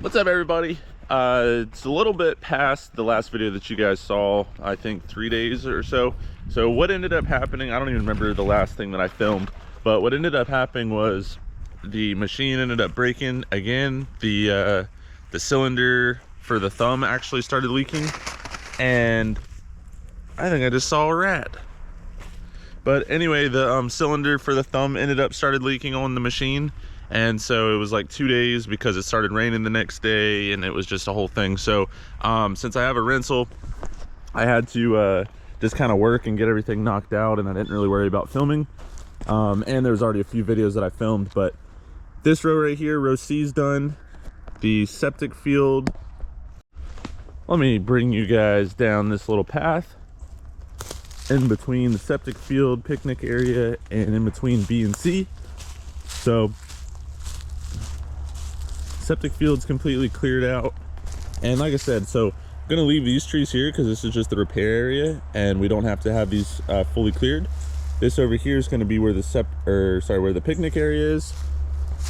What's up, everybody? It's a little bit past the last video that you guys saw, I think 3 days or so. So what ended up happening, I don't even remember the last thing that I filmed, but what ended up happening was the machine ended up breaking again. The cylinder for the thumb actually started leaking, and I think I just saw a rat. But anyway, the cylinder for the thumb ended up started leaking on the machine. And so it was like 2 days because it started raining the next day, and it was just a whole thing. So since I have a rental, I had to just kind of work and get everything knocked out, and I didn't really worry about filming. And there was already a few videos that I filmed, but this row right here, row C, is done. The septic field, let me bring you guys down this little path in between the septic field, picnic area, and in between B and C. So septic field's completely cleared out, and like I said, so I'm gonna leave these trees here because this is just the repair area and we don't have to have these fully cleared. This over here is going to be where the where the picnic area is.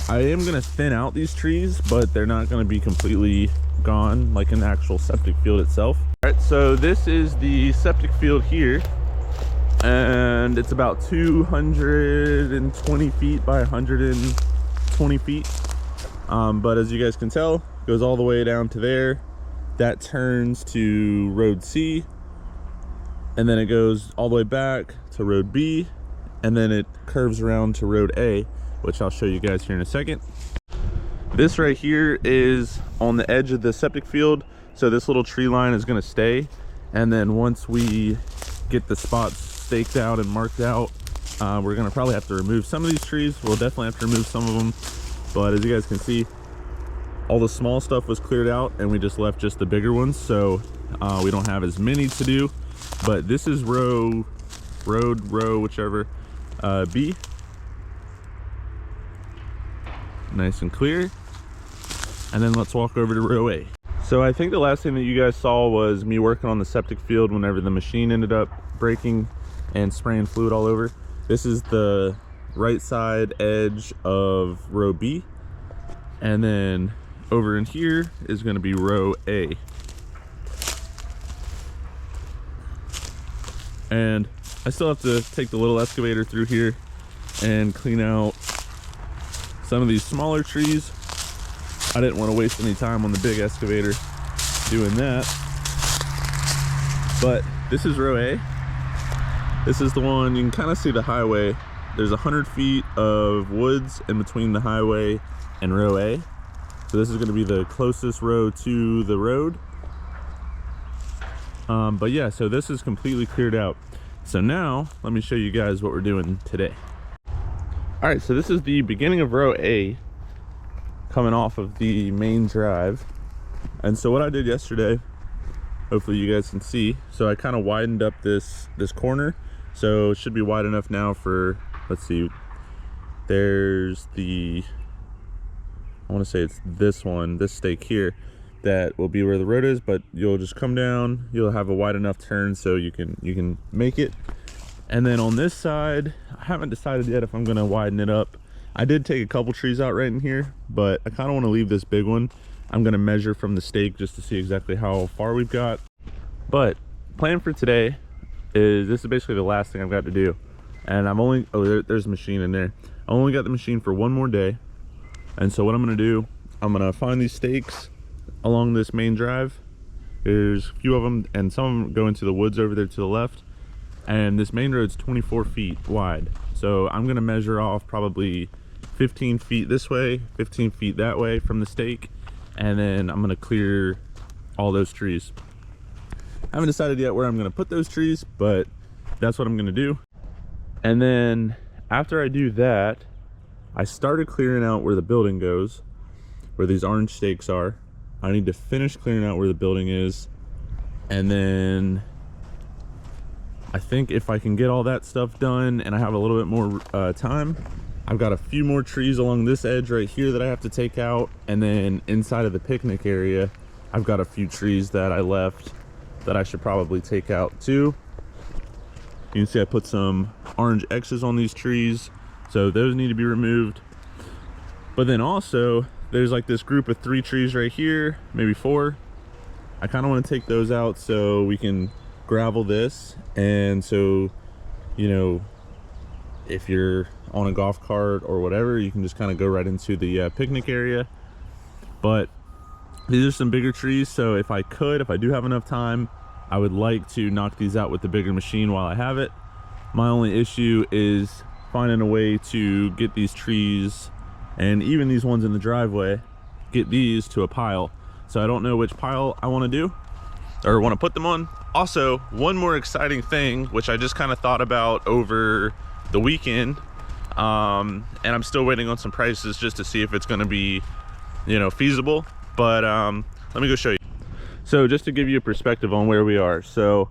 I am going to thin out these trees, but they're not going to be completely gone like in the actual septic field itself. All right, so this is the septic field here, and it's about 220 feet by 120 feet. But as you guys can tell, it goes all the way down to there. That turns to road C, and then it goes all the way back to road B, and then it curves around to road A, which I'll show you guys here in a second. This right here is on the edge of the septic field, so this little tree line is going to stay, and then once we get the spots staked out and marked out, we're going to probably have to remove some of these trees. We'll definitely have to remove some of them. But as you guys can see, all the small stuff was cleared out and we just left just the bigger ones, so we don't have as many to do. But this is row whichever, B, nice and clear. And then let's walk over to row A. So I think the last thing that you guys saw was me working on the septic field whenever the machine ended up breaking and spraying fluid all over. This is the right side edge of row B, and then over in here is going to be row A. And I still have to take the little excavator through here and clean out some of these smaller trees. I didn't want to waste any time on the big excavator doing that. But this is row A. This is the one, you can kind of see the highway. There's 100 feet of woods in between the highway and row A. So this is going to be the closest row to the road. But yeah, so this is completely cleared out. So now let me show you guys what we're doing today. All right, so this is the beginning of row A coming off of the main drive. And so what I did yesterday, hopefully you guys can see, so I kind of widened up this corner. So it should be wide enough now for, let's see, there's the, I want to say it's this one, this stake here, that will be where the road is, but you'll just come down, you'll have a wide enough turn so you can make it. And then on this side, I haven't decided yet if I'm going to widen it up. I did take a couple trees out right in here, but I kind of want to leave this big one. I'm going to measure from the stake just to see exactly how far we've got. But plan for today is, this is basically the last thing I've got to do. And I'm only, there's a machine in there. I only got the machine for one more day. And so what I'm going to do, I'm going to find these stakes along this main drive. There's a few of them, and some of them go into the woods over there to the left. And this main road's 24 feet wide. So I'm going to measure off probably 15 feet this way, 15 feet that way from the stake. And then I'm going to clear all those trees. I haven't decided yet where I'm going to put those trees, but that's what I'm going to do. And then after I do that, I started clearing out where the building goes, where these orange stakes are. I need to finish clearing out where the building is. And then I think if I can get all that stuff done and I have a little bit more time, I've got a few more trees along this edge right here that I have to take out. And then inside of the picnic area, I've got a few trees that I left that I should probably take out too. You can see I put some orange X's on these trees, so those need to be removed. But then also there's like this group of 3 trees right here, maybe 4. I kind of want to take those out so we can gravel this, and so, you know, if you're on a golf cart or whatever, you can just kind of go right into the picnic area. But these are some bigger trees, so if I do have enough time, I would like to knock these out with the bigger machine while I have it. My only issue is finding a way to get these trees, and even these ones in the driveway, get these to a pile. So I don't know which pile I want to do or want to put them on. Also, one more exciting thing, which I just kind of thought about over the weekend, and I'm still waiting on some prices just to see if it's going to be, you know, feasible. But let me go show you. So just to give you a perspective on where we are. So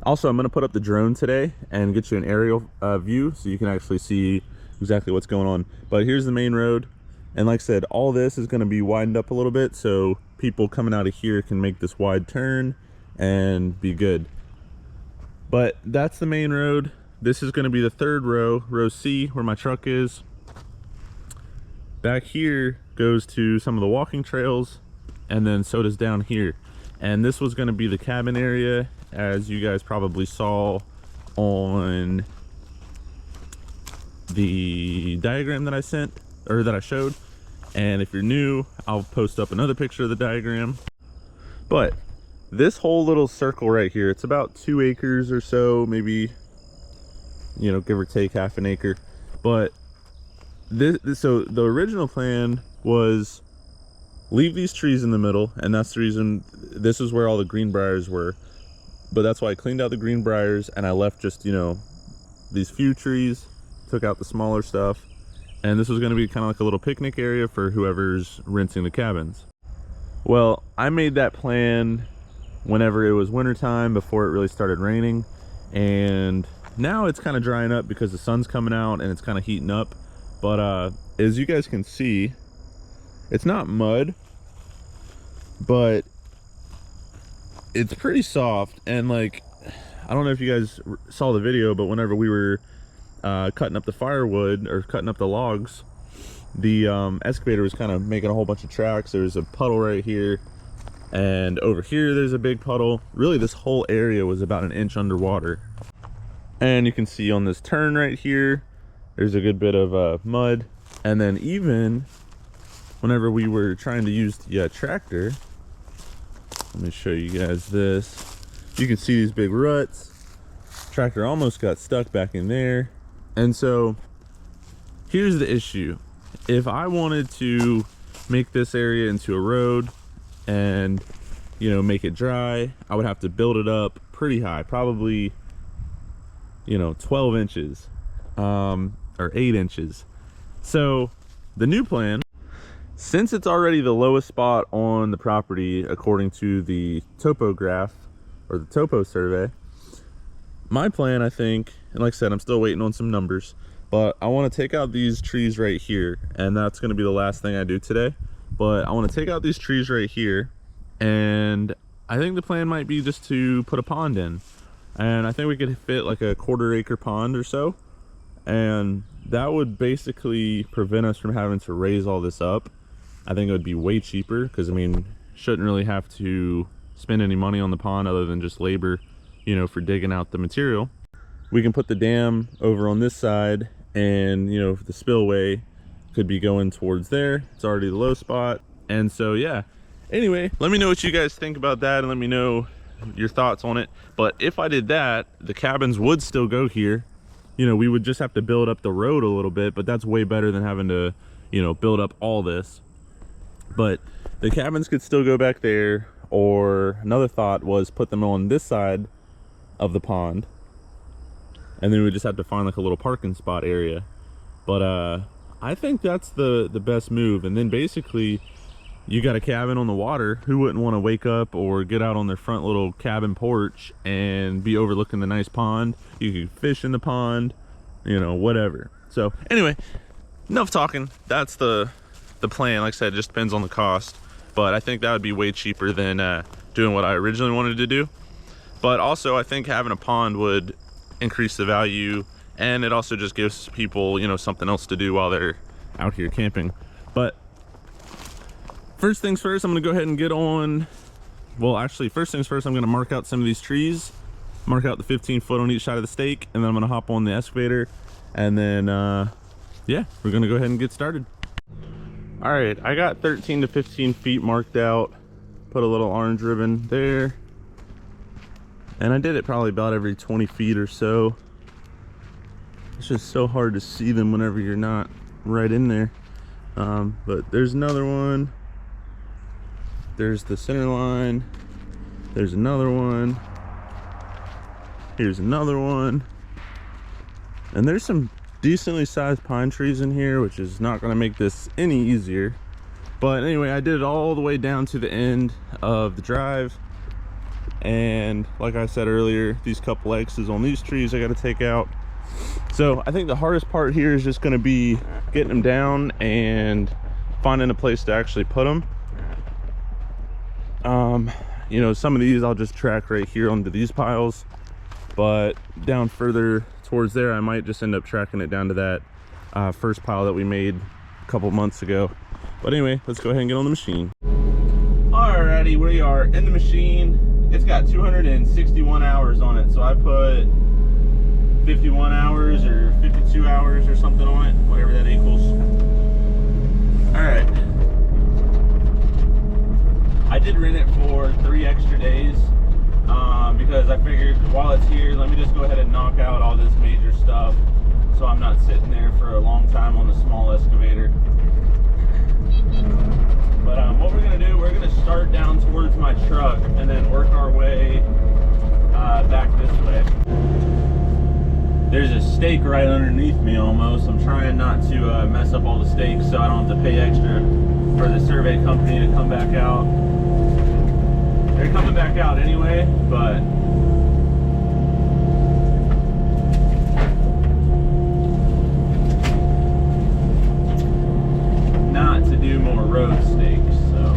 also, I'm going to put up the drone today and get you an aerial view so you can actually see exactly what's going on. But here's the main road, and like I said, all this is going to be widened up a little bit so people coming out of here can make this wide turn and be good. But that's the main road. This is going to be the 3rd row, row C, where my truck is. Back here goes to some of the walking trails, and then so does down here. And this was going to be the cabin area, as you guys probably saw on the diagram that I sent, or that I showed. And if you're new, I'll post up another picture of the diagram. But this whole little circle right here, it's about 2 acres or so, maybe, you know, give or take half an acre. But so the original plan was leave these trees in the middle, and that's the reason this is where all the green briars were. But that's why I cleaned out the green briars and I left just, you know, these few trees, took out the smaller stuff, and this was going to be kind of like a little picnic area for whoever's renting the cabins. Well, I made that plan whenever it was wintertime, before it really started raining, and now it's kind of drying up because the sun's coming out and it's kind of heating up. But as you guys can see, it's not mud, but it's pretty soft. And like, I don't know if you guys saw the video, but whenever we were cutting up the firewood or cutting up the logs, the excavator was kind of making a whole bunch of tracks. There's a puddle right here, and over here there's a big puddle. Really, this whole area was about 1 inch underwater. And you can see on this turn right here, there's a good bit of mud. And then even whenever we were trying to use the tractor, let me show you guys this. You can see these big ruts. Tractor almost got stuck back in there. And so here's the issue. If I wanted to make this area into a road and, you know, make it dry, I would have to build it up pretty high, probably, you know, 12 inches or 8 inches. So the new plan, since it's already the lowest spot on the property according to the topograph or the topo survey, my plan, I think, and like I said, I'm still waiting on some numbers, but I want to take out these trees right here, and that's going to be the last thing I do today. But I want to take out these trees right here, and I think the plan might be just to put a pond in. And I think we could fit like a 1/4 acre pond or so, and that would basically prevent us from having to raise all this up. I think it would be way cheaper, because I mean, shouldn't really have to spend any money on the pond other than just labor, you know, for digging out the material. We can put the dam over on this side, and you know, the spillway could be going towards there. It's already the low spot. And so yeah, anyway, let me know what you guys think about that, and let me know your thoughts on it. But if I did that, the cabins would still go here. You know, we would just have to build up the road a little bit, but that's way better than having to, you know, build up all this. But the cabins could still go back there, or another thought was put them on this side of the pond, and then we just have to find like a little parking spot area. But I think that's the best move. And then basically you got a cabin on the water. Who wouldn't want to wake up or get out on their front little cabin porch and be overlooking the nice pond? You can fish in the pond, you know, whatever. So anyway, enough talking. That's the plan. Like I said, it just depends on the cost, but I think that would be way cheaper than doing what I originally wanted to do. But also, I think having a pond would increase the value, and it also just gives people, you know, something else to do while they're out here camping. But First things first, I'm gonna go ahead and get on, well actually first things first, I'm gonna mark out some of these trees, mark out the 15 foot on each side of the stake, and then I'm gonna hop on the excavator, and then yeah, we're gonna go ahead and get started. All right, I got 13 to 15 feet marked out, put a little orange ribbon there, and I did it probably about every 20 feet or so. It's just so hard to see them whenever you're not right in there. But there's another one. There's the center line. There's another one. Here's another one. And there's some decently sized pine trees in here, which is not going to make this any easier. But anyway, I did it all the way down to the end of the drive. And like I said earlier, these couple X's on these trees I got to take out. So I think the hardest part here is just going to be getting them down and finding a place to actually put them. You know, some of these I'll just track right here onto these piles, but down further towards there I might just end up tracking it down to that first pile that we made a couple months ago. But anyway, let's go ahead and get on the machine. Alrighty, we are in the machine. It's got 261 hours on it, so I put 51 hours or 52 hours or something on it, whatever that equals. All right, I did rent it for 3 extra days because I figured while it's here, let me just go ahead and knock out all this major stuff so I'm not sitting there for a long time on the small excavator. But what we're gonna do, we're gonna start down towards my truck and then work our way back this way. There's a stake right underneath me almost. I'm trying not to mess up all the stakes so I don't have to pay extra for the survey company to come back out. They're coming back out anyway, but not to do more road stakes, so.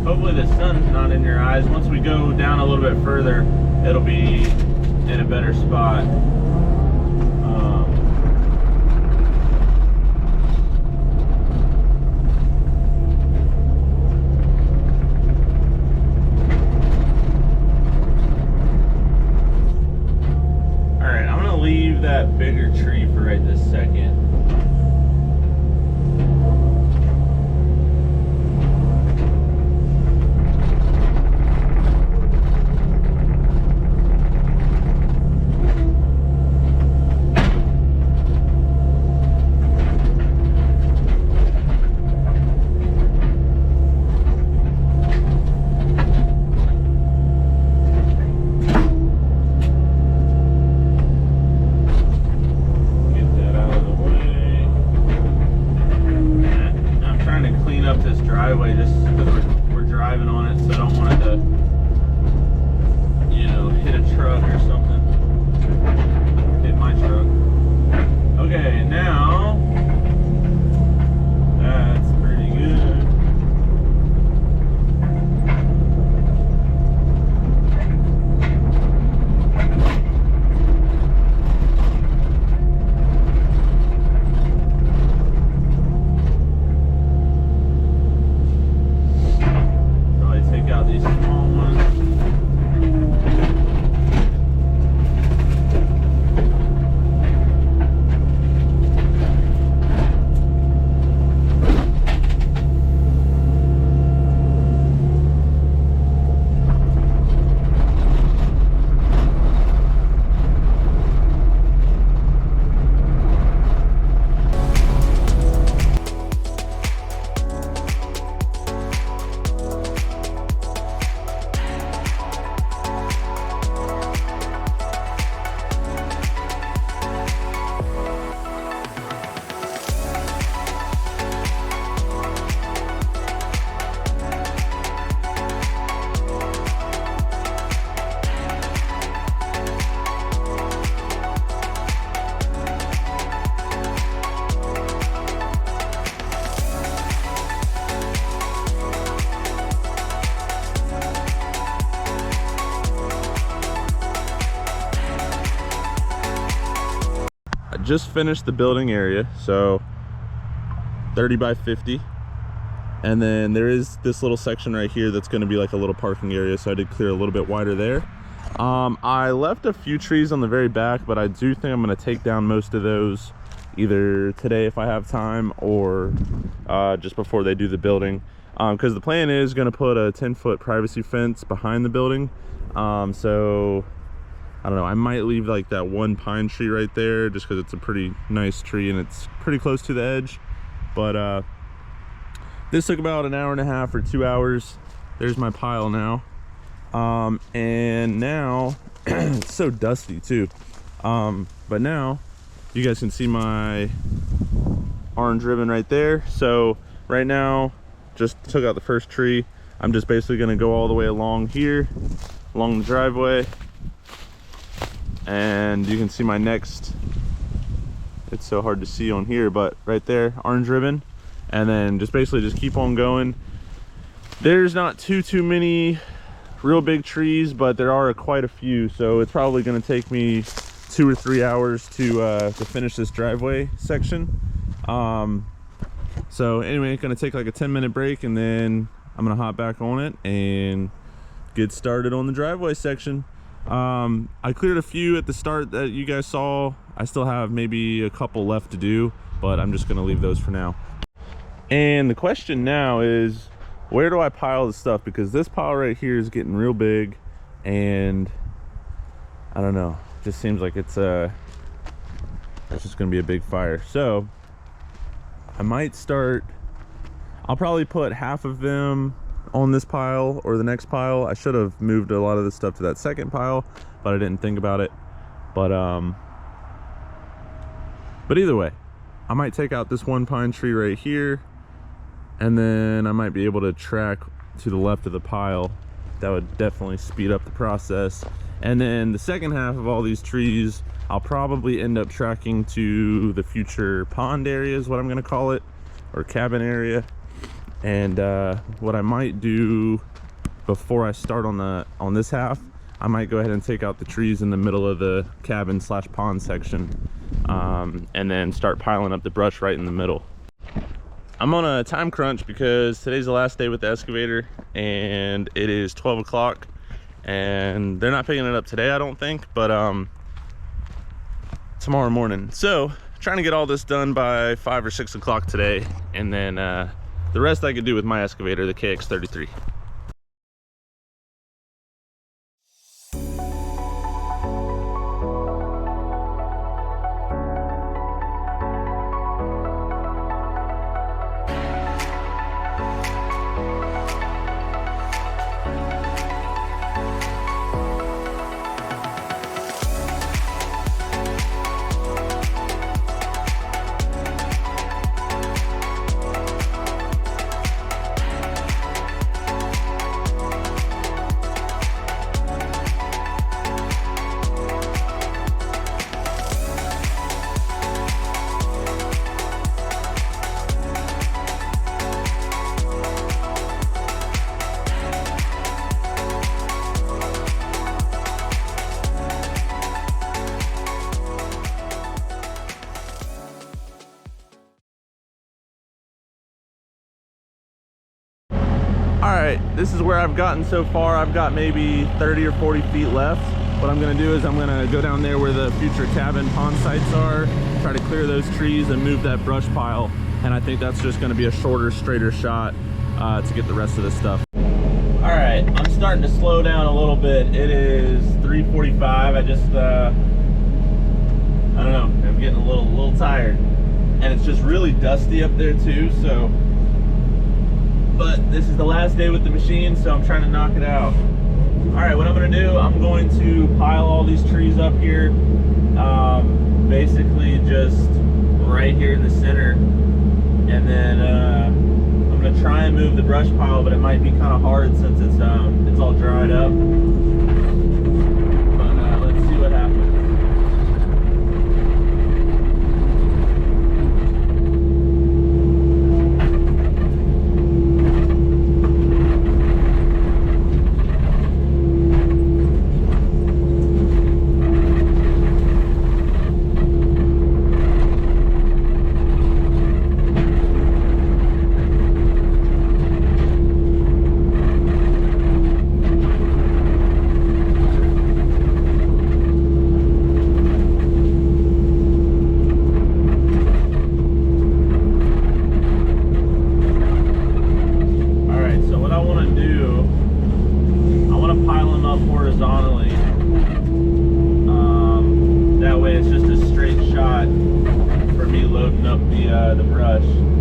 Hopefully the sun's not in your eyes. Once we go down a little bit further, it'll be in a better spot. Alright, I'm gonna leave that bigger tree for right this second. Driveway just because we're driving on it, so I don't want it to, you know, hit a truck or something. Hit my truck. Okay, now that's pretty good. just finished the building area, so 30 by 50. And then there is this little section right here that's going to be like a little parking area, so I did clear a little bit wider there. I left a few trees on the very back, but I do think I'm going to take down most of those either today if I have time, or just before they do the building, because the plan is going to put a 10-foot privacy fence behind the building. So I don't know, I might leave like that one pine tree right there just because it's a pretty nice tree and it's pretty close to the edge. But this took about an hour and a half or 2 hours. There's my pile now. And now it's so dusty too. But now you guys can see my orange ribbon right there. So right now, just took out the first tree. I'm just basically gonna go all the way along here, along the driveway. And you can see my next, it's so hard to see on here, but right there, orange ribbon. And then just basically just keep on going. There's not too many real big trees, but there are quite a few, so it's probably going to take me 2 or 3 hours to finish this driveway section. So anyway, it's going to take like a 10-minute break, and then I'm going to hop back on it and get started on the driveway section. I cleared a few at the start that you guys saw. I still have maybe a couple left to do, but I'm just going to leave those for now. And the question now is, where do I pile the stuff? Because this pile right here is getting real big, and I don't know, it just seems like it's just gonna be a big fire. So I might start, I'll probably put half of them on this pile or the next pile. I should have moved a lot of the stuff to that second pile, but I didn't think about it. But either way, I might take out this one pine tree right here, and then I might be able to track to the left of the pile. That would definitely speed up the process. And then the second half of all these trees, I'll probably end up tracking to the future pond area is what I'm gonna call it, or cabin area. And what I might do before I start on this half, I might go ahead and take out the trees in the middle of the cabin / pond section, and then start piling up the brush right in the middle. I'm on a time crunch because today's the last day with the excavator, and it is 12 o'clock, and they're not picking it up today, I don't think, but tomorrow morning. So trying to get all this done by 5 or 6 o'clock today, and then the rest I could do with my excavator, the KX33. Alright, this is where I've gotten so far. I've got maybe 30 or 40 feet left. What I'm going to do is I'm going to go down there where the future cabin pond sites are, try to clear those trees and move that brush pile. And I think that's just going to be a shorter, straighter shot to get the rest of this stuff. Alright, I'm starting to slow down a little bit. It is 3:45. I just, I don't know, I'm getting a little tired. And it's just really dusty up there too, so. But this is the last day with the machine, so I'm trying to knock it out. All right, what I'm gonna do, I'm going to pile all these trees up here, basically just right here in the center. And then I'm gonna try and move the brush pile, but it might be kind of hard since it's all dried up. But let's see what happens. up the brush.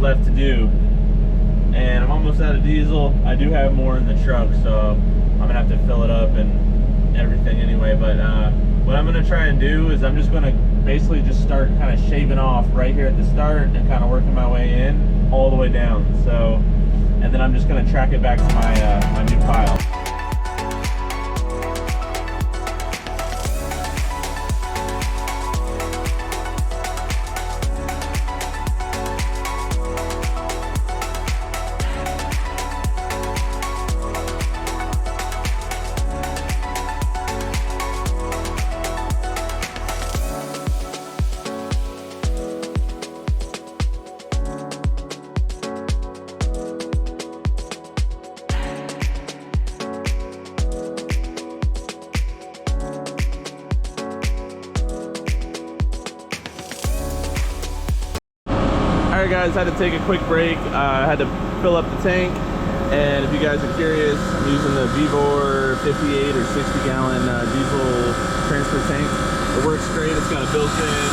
left to do, and I'm almost out of diesel. I do have more in the truck, so I'm gonna have to fill it up and everything anyway. But what I'm gonna try and do is I'm just gonna basically just start kind of shaving off right here at the start and kind of working my way in all the way down. So, and then I'm just gonna track it back to my my new pile. guys, had to take a quick break. I had to fill up the tank, and if you guys are curious, I'm using the Vivor 58 or 60 gallon diesel transfer tank. It works great. It's got a built-in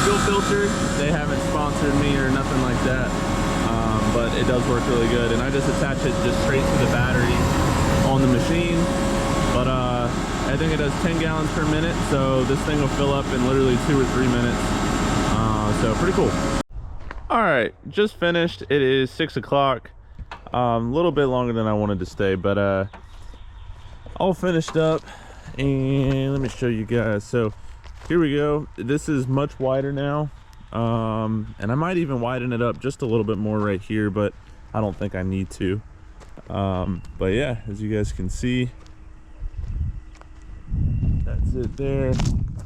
fuel filter. They haven't sponsored me or nothing like that, but it does work really good. And I just attach it just straight to the battery on the machine. But I think it does 10 gallons per minute, so this thing will fill up in literally 2 or 3 minutes. So pretty cool. All right, just finished. It is 6 o'clock. A little bit longer than I wanted to stay, but all finished up. And let me show you guys. So here we go. This is much wider now, and I might even widen it up just a little bit more right here, but I don't think I need to. But yeah, as you guys can see, that's it there.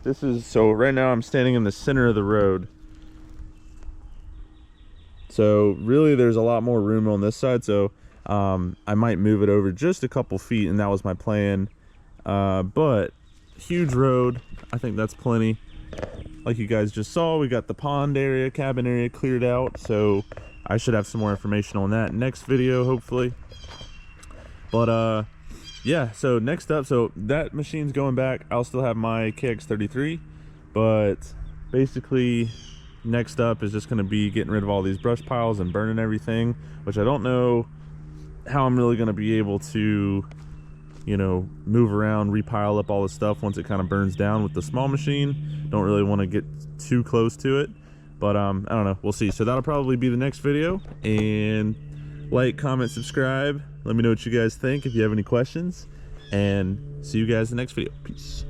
This is, so right now I'm standing in the center of the road, so really there's a lot more room on this side. So I might move it over just a couple feet, and that was my plan. But huge road, I think that's plenty. Like you guys just saw, we got the pond area, cabin area cleared out, so I should have some more information on that next video, hopefully. But yeah, so next up, so that machine's going back. I'll still have my KX33, but basically next up is just going to be getting rid of all these brush piles and burning everything, which I don't know how I'm really going to be able to, you know, move around, repile up all the stuff once it kind of burns down with the small machine. Don't really want to get too close to it, but I don't know, we'll see. So that'll probably be the next video, and like, comment, subscribe. Let me know what you guys think if you have any questions, and see you guys in the next video. Peace.